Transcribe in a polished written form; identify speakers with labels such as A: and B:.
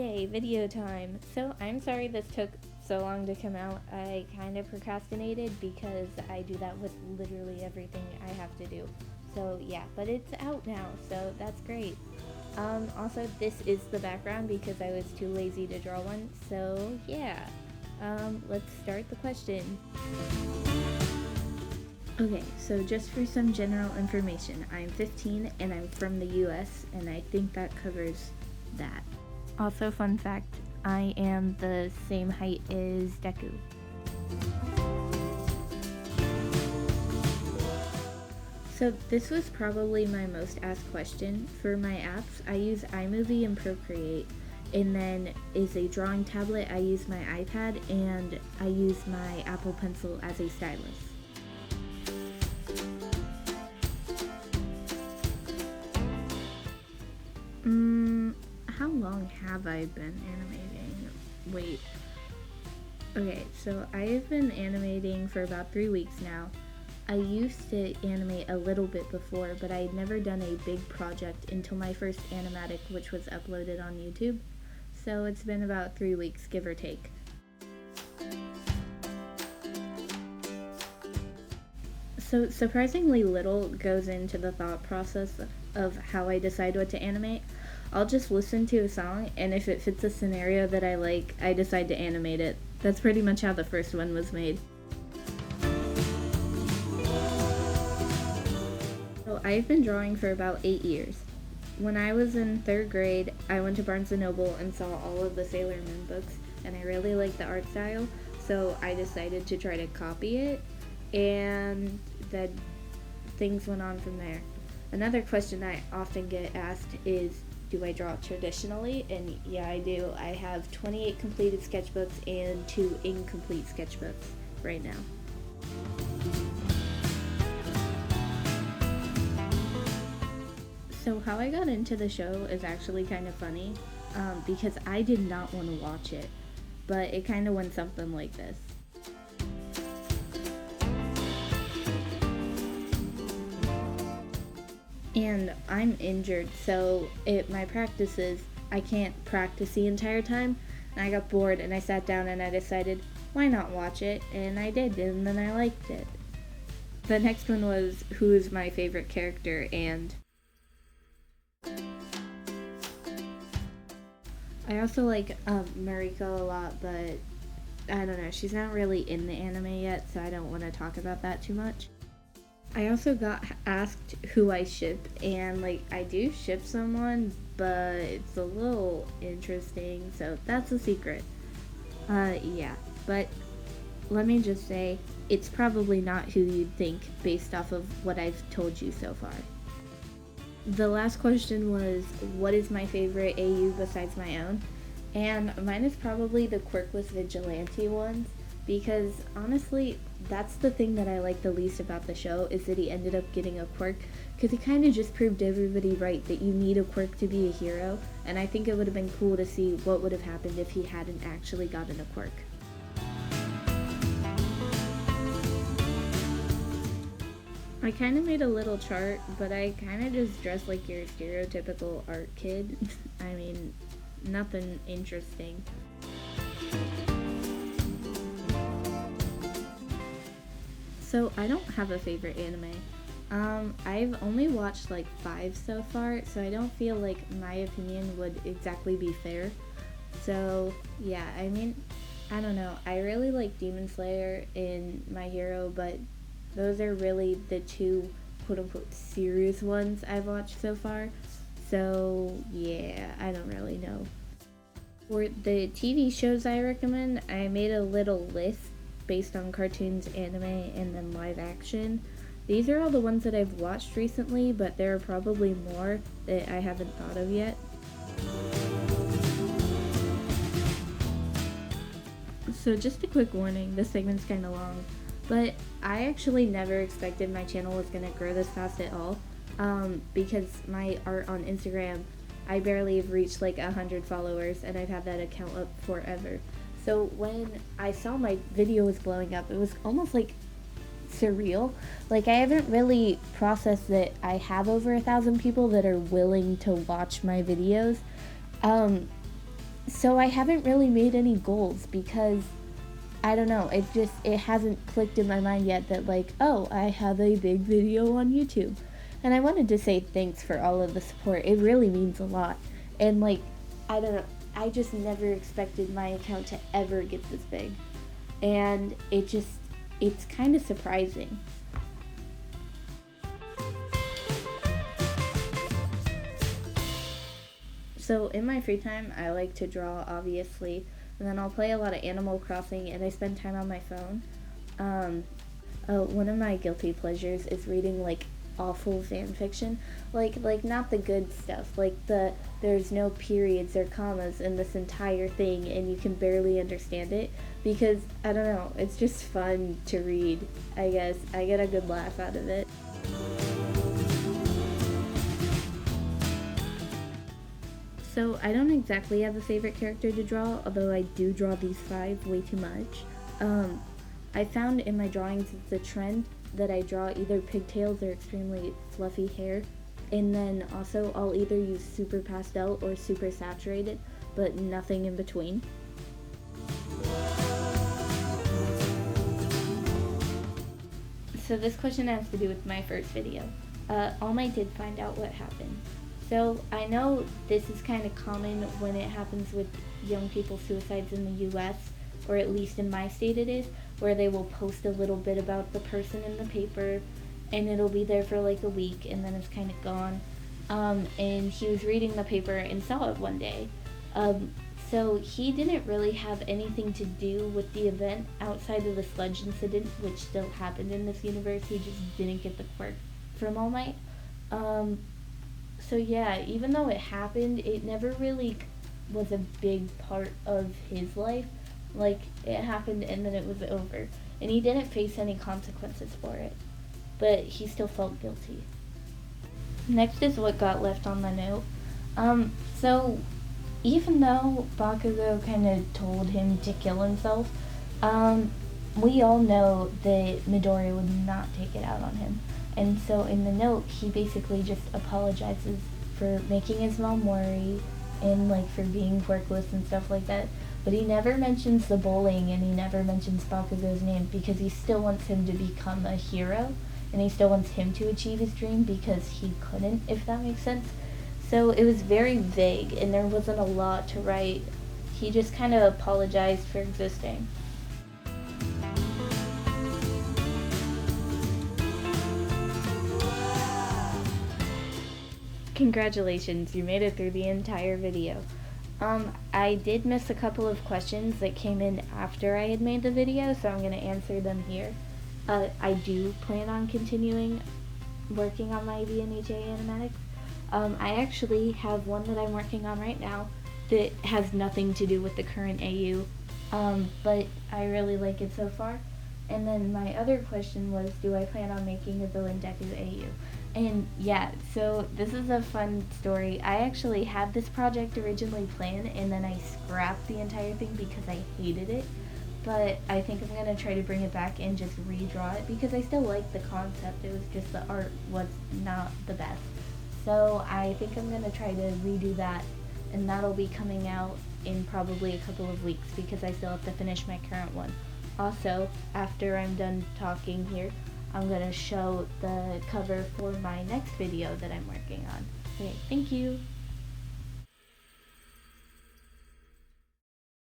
A: Okay, video time. So I'm sorry this took so long to come out. I kind of procrastinated because I do that with literally everything I have to do. So yeah, but it's out now, so that's great. Also, this is the background because I was too lazy to draw one. So yeah, let's start the question. Okay, so just for some general information, I'm 15 and I'm from the US, and I think that covers that. Also, fun fact, I am the same height as Deku. So this was probably my most asked question. For my apps, I use iMovie and Procreate, and then as a drawing tablet, I use my iPad, and I use my Apple Pencil as a stylus. How long have I been animating? Wait. Okay, so I have been animating for about 3 weeks now. I used to animate a little bit before, but I had never done a big project until my first animatic, which was uploaded on YouTube. So it's been about 3 weeks, give or take. So surprisingly little goes into the thought process of how I decide what to animate. I'll just listen to a song, and if it fits a scenario that I like, I decide to animate it. That's pretty much how the first one was made. So I've been drawing for about 8 years. When I was in 3rd grade, I went to Barnes & Noble and saw all of the Sailor Moon books, and I really liked the art style, so I decided to try to copy it, and then things went on from there. Another question I often get asked is, do I draw traditionally? And yeah, I do. I have 28 completed sketchbooks and 2 incomplete sketchbooks right now. So how I got into the show is actually kind of funny, because I did not want to watch it, but it kind of went something like this. And I'm injured, so at my practices, I can't practice the entire time, and I got bored, and I sat down and I decided, why not watch it? And I did, and then I liked it. The next one was, who is my favorite character, and I also like Mariko a lot, but I don't know, she's not really in the anime yet, so I don't want to talk about that too much. I also got asked who I ship, and I do ship someone, but it's a little interesting, so that's a secret. Yeah, but let me just say, it's probably not who you'd think based off of what I've told you so far. The last question was, what is my favorite AU besides my own? And mine is probably the quirkless vigilante ones, because honestly, that's the thing that I like the least about the show, is that he ended up getting a quirk, because he kind of just proved everybody right that you need a quirk to be a hero, and I think it would have been cool to see what would have happened if he hadn't actually gotten a quirk. I kind of made a little chart, but I kind of just dressed like your stereotypical art kid. I mean, nothing interesting. So I don't have a favorite anime. I've only watched 5 so far, so I don't feel like my opinion would exactly be fair. So yeah, I mean, I don't know. I really like Demon Slayer and My Hero, but those are really the 2 quote-unquote serious ones I've watched so far. So yeah, I don't really know. For the TV shows I recommend, I made a little list based on cartoons, anime, and then live action. These are all the ones that I've watched recently, but there are probably more that I haven't thought of yet. So just a quick warning, this segment's kind of long, but I actually never expected my channel was going to grow this fast at all, because my art on Instagram, I barely have reached 100 followers, and I've had that account up forever. So when I saw my video was blowing up, it was almost surreal. I haven't really processed that I have over 1,000 people that are willing to watch my videos. So I haven't really made any goals because I don't know, it hasn't clicked in my mind yet that like, oh, I have a big video on YouTube. And I wanted to say thanks for all of the support. It really means a lot. And like, I don't know, I just never expected my account to ever get this big. And it's kind of surprising. So in my free time, I like to draw, obviously, and then I'll play a lot of Animal Crossing, and I spend time on my phone. One of my guilty pleasures is reading like awful fan fiction, like not the good stuff, like there's no periods or commas in this entire thing, and you can barely understand it because I don't know, it's just fun to read. I guess I get a good laugh out of it. So I don't exactly have a favorite character to draw, although I do draw these 5 way too much. I found in my drawings it's a trend that I draw either pigtails or extremely fluffy hair, and then also I'll either use super pastel or super saturated, but nothing in between. So this question has to do with my first video. All Might did find out what happened. So I know this is kind of common when it happens with young people's suicides in the US, or at least in my state it is, where they will post a little bit about the person in the paper, and it'll be there for like a week, and then it's kind of gone. And he was reading the paper and saw it one day. So he didn't really have anything to do with the event outside of the sludge incident, which still happened in this universe. He just didn't get the quirk from All Might. So yeah, even though it happened, it never really was a big part of his life. Like, it happened and then it was over. And he didn't face any consequences for it. But he still felt guilty. Next is what got left on the note. So even though Bakugo kind of told him to kill himself, we all know that Midoriya would not take it out on him. And so in the note, he basically just apologizes for making his mom worry and like for being workless and stuff like that. But he never mentions the bullying, and he never mentions Bakugo's name because he still wants him to become a hero, and he still wants him to achieve his dream because he couldn't, if that makes sense. So it was very vague, and there wasn't a lot to write. He just kind of apologized for existing. Congratulations, you made it through the entire video. I did miss a couple of questions that came in after I had made the video, so I'm going to answer them here. I do plan on continuing working on my VNHA animatics. I actually have one that I'm working on right now that has nothing to do with the current AU, but I really like it so far. And then my other question was, do I plan on making a Villain Deku AU? And yeah, so this is a fun story. I actually had this project originally planned, and then I scrapped the entire thing because I hated it. But I think I'm going to try to bring it back and just redraw it because I still like the concept. It was just the art was not the best. So I think I'm going to try to redo that, and that'll be coming out in probably a couple of weeks because I still have to finish my current one. Also, after I'm done talking here, I'm going to show the cover for my next video that I'm working on. Okay, thank you.